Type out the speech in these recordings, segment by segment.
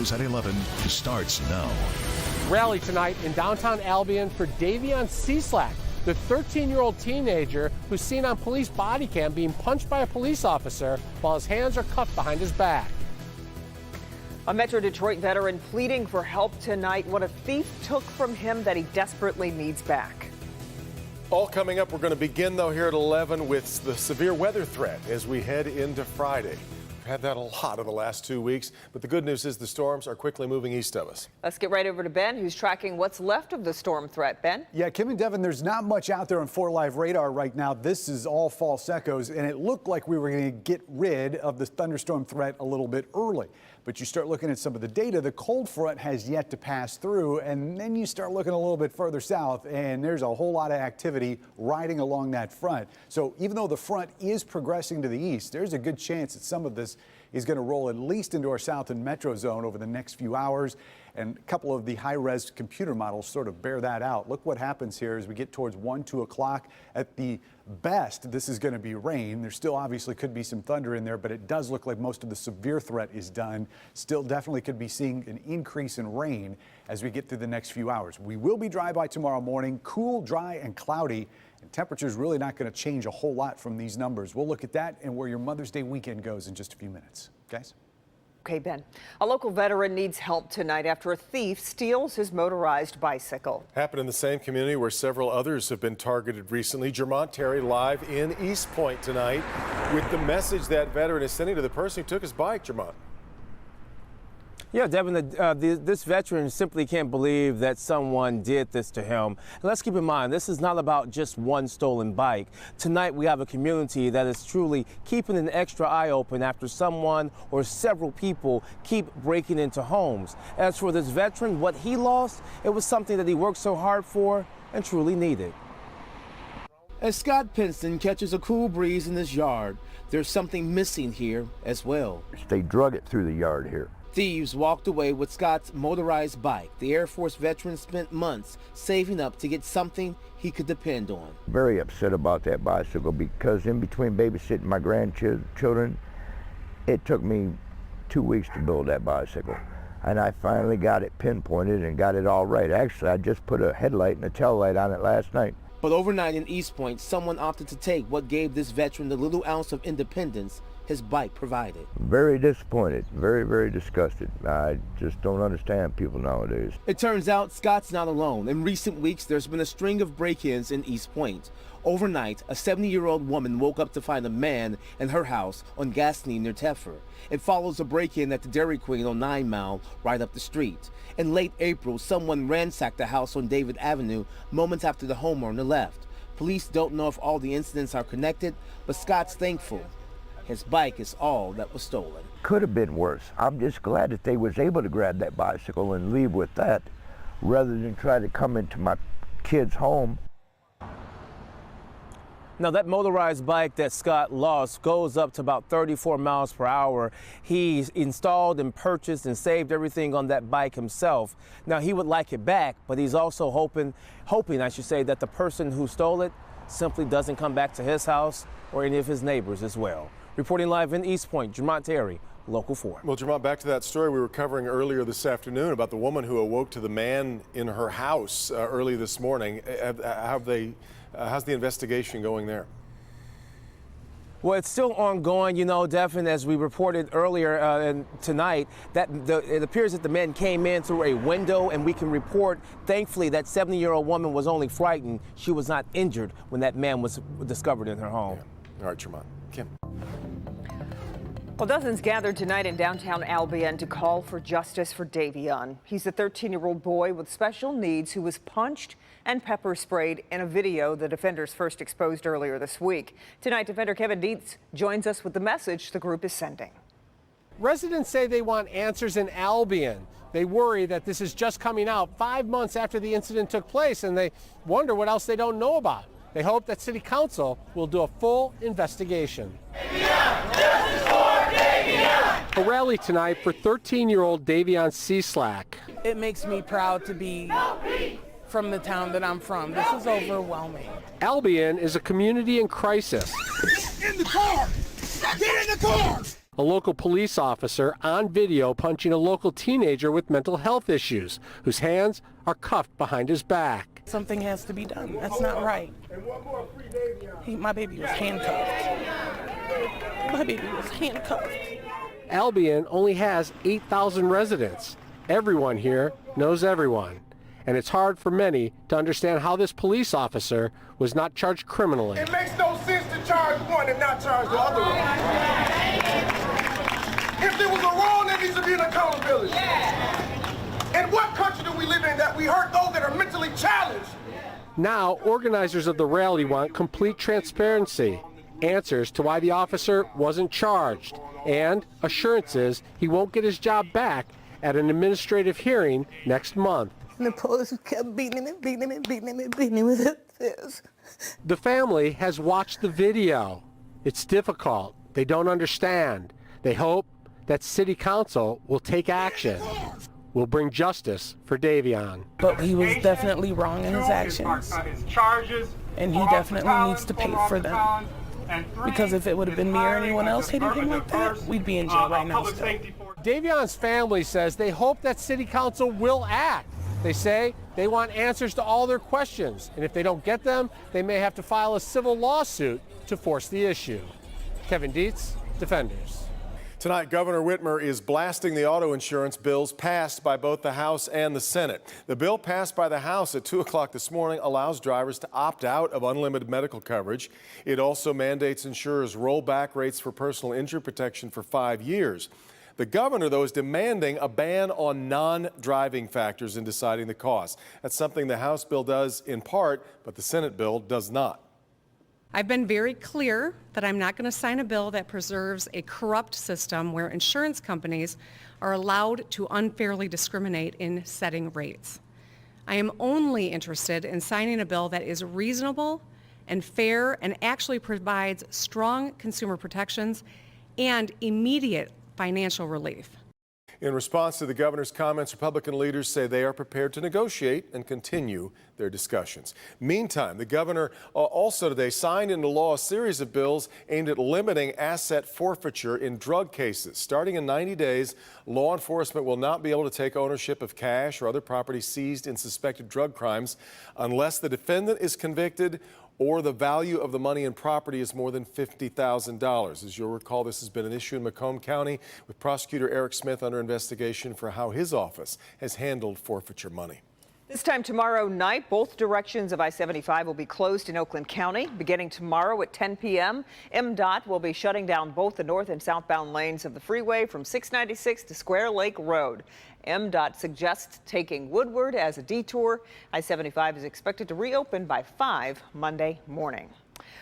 News at 11 starts now. Rally tonight in downtown Albion for Davion Cieslak, the 13-year-old teenager who's seen on police body cam being punched by a police officer while his hands are cuffed behind his back. A Metro Detroit veteran pleading for help tonight. What a thief took from him that he desperately needs back. All coming up. We're going to begin, though, here at 11 with the severe weather threat as we head into Friday. We've had that a lot of the last 2 weeks, but the good news is the storms are quickly moving east of us. Let's get right over to Ben, who's tracking what's left of the storm threat. Ben? Yeah, Kim and Devin, there's not much out there on 4 Live radar right now. This is all false echoes, and it looked like we were going to get rid of the thunderstorm threat a little bit early. But you start looking at some of the data, the cold front has yet to pass through, and then you start looking a little bit further south, and there's a whole lot of activity riding along that front. So even though the front is progressing to the east, there's a good chance that some of this is going to roll at least into our south and metro zone over the next few hours. And a couple of the high-res computer models sort of bear that out. Look what happens here as we get towards 1, 2 o'clock. At the best, this is going to be rain. There still obviously could be some thunder in there, but it does look like most of the severe threat is done. Still definitely could be seeing an increase in rain as we get through the next few hours. We will be dry by tomorrow morning, cool, dry, and cloudy. And temperature's really not going to change a whole lot from these numbers. We'll look at that and where your Mother's Day weekend goes in just a few minutes. Guys? Okay, Ben. A local veteran needs help tonight after a thief steals his motorized bicycle. Happened in the same community where several others have been targeted recently. Jermont Terry live in East Point tonight with the message that veteran is sending to the person who took his bike. Jermont. Yeah, Devin, this veteran simply can't believe that someone did this to him. And let's keep in mind, this is not about just one stolen bike. Tonight, we have a community that is truly keeping an extra eye open after someone or several people keep breaking into homes. As for this veteran, what he lost, it was something that he worked so hard for and truly needed. As Scott Pinston catches a cool breeze in his yard, there's something missing here as well. They drug it through the yard here. Thieves walked away with Scott's motorized bike. The Air Force veteran spent months saving up to get something he could depend on. Very upset about that bicycle because in between babysitting my grandchildren, it took me 2 weeks to build that bicycle. And I finally got it pinpointed and got it all right. Actually, I just put a headlight and a tail light on it last night. But overnight in East Point, someone opted to take what gave this veteran the little ounce of independence his bike provided. Very disappointed, very, very disgusted. I just don't understand people nowadays. It turns out Scott's not alone. In recent weeks, there's been a string of break-ins in East Point. Overnight, a 70-year-old woman woke up to find a man in her house on Gasoline near Teffer. It follows a break-in at the Dairy Queen on 9 Mile, right up the street. In late April, someone ransacked the house on David Avenue moments after the homeowner left. Police don't know if all the incidents are connected, but Scott's thankful his bike is all that was stolen. Could have been worse. I'm just glad that they was able to grab that bicycle and leave with that rather than try to come into my kid's home. Now, that motorized bike that Scott lost goes up to about 34 miles per hour. He installed and purchased and saved everything on that bike himself. Now, he would like it back, but he's also hoping, I should say, that the person who stole it simply doesn't come back to his house or any of his neighbors as well. Reporting live in East Point, Jermont Terry, Local 4. Well, Jermont, back to that story we were covering earlier this afternoon about the woman who awoke to the man in her house early this morning. How's the investigation going there? Well, it's still ongoing, you know, Devin, as we reported earlier tonight, that it appears that the man came in through a window, and we can report, thankfully, that 70-year-old woman was only frightened. She was not injured when that man was discovered in her home. Yeah. All right, Jermont. Kim. Well, dozens gathered tonight in downtown Albion to call for justice for Davion. He's a 13-year-old boy with special needs who was punched and pepper sprayed in a video the defenders first exposed earlier this week. Tonight, defender Kevin Dietz joins us with the message the group is sending. Residents say they want answers in Albion. They worry that this is just coming out 5 months after the incident took place, and they wonder what else they don't know about. They hope that City Council will do a full investigation. A rally tonight for 13-year-old Davion Cieslak. It makes me proud to be from the town that I'm from. This is overwhelming. Albion is a community in crisis. In the car! Get in the car! A local police officer on video punching a local teenager with mental health issues, whose hands are cuffed behind his back. Something has to be done. That's not right. My baby was handcuffed. My baby was handcuffed. Albion only has 8,000 residents. Everyone here knows everyone. And it's hard for many to understand how this police officer was not charged criminally. It makes no sense to charge one and not charge the other one. If there was a wrong, there needs to be an accountability. In what country do we live in that we hurt those that are mentally challenged? Now, organizers of the rally want complete transparency, answers to why the officer wasn't charged, and assurances he won't get his job back at an administrative hearing next month. And the police kept beating him and beating him and beating him and beating him with this. The family has watched the video. It's difficult. They don't understand. They hope that City Council will take action. Will bring justice for Davion. But he was definitely wrong in his actions. And he definitely needs to pay for them. Because if it would have been me or anyone else hitting him like that, we'd be in jail right now still. Davion's family says they hope that City Council will act. They say they want answers to all their questions, and if they don't get them, they may have to file a civil lawsuit to force the issue. Kevin Dietz, Defenders. Tonight, Governor Whitmer is blasting the auto insurance bills passed by both the House and the Senate. The bill passed by the House at 2 o'clock this morning allows drivers to opt out of unlimited medical coverage. It also mandates insurers roll back rates for personal injury protection for 5 years. The governor, though, is demanding a ban on non-driving factors in deciding the cost. That's something the House bill does in part, but the Senate bill does not. I've been very clear that I'm not going to sign a bill that preserves a corrupt system where insurance companies are allowed to unfairly discriminate in setting rates. I am only interested in signing a bill that is reasonable and fair and actually provides strong consumer protections and immediate financial relief. In response to the governor's comments, Republican leaders say they are prepared to negotiate and continue their discussions. Meantime, the governor also today signed into law a series of bills aimed at limiting asset forfeiture in drug cases. Starting in 90 days, law enforcement will not be able to take ownership of cash or other property seized in suspected drug crimes unless the defendant is convicted or the value of the money and property is more than $50,000. As you'll recall, this has been an issue in Macomb County with prosecutor Eric Smith under investigation for how his office has handled forfeiture money. This time tomorrow night, both directions of I-75 will be closed in Oakland County. Beginning tomorrow at 10 p.m., MDOT will be shutting down both the north and southbound lanes of the freeway from 696 to Square Lake Road. MDOT suggests taking Woodward as a detour. I-75 is expected to reopen by 5 Monday morning.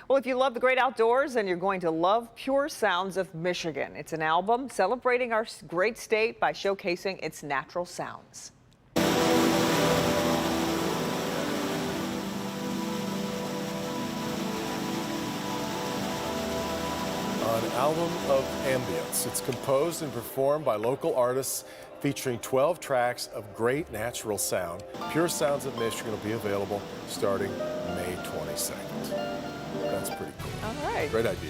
Well, if you love the great outdoors, then you're going to love Pure Sounds of Michigan. It's an album celebrating our great state by showcasing its natural sounds. An album of ambience. It's composed and performed by local artists featuring 12 tracks of great natural sound. Pure Sounds of Michigan will be available starting May 22nd. That's pretty cool. All right. Great idea.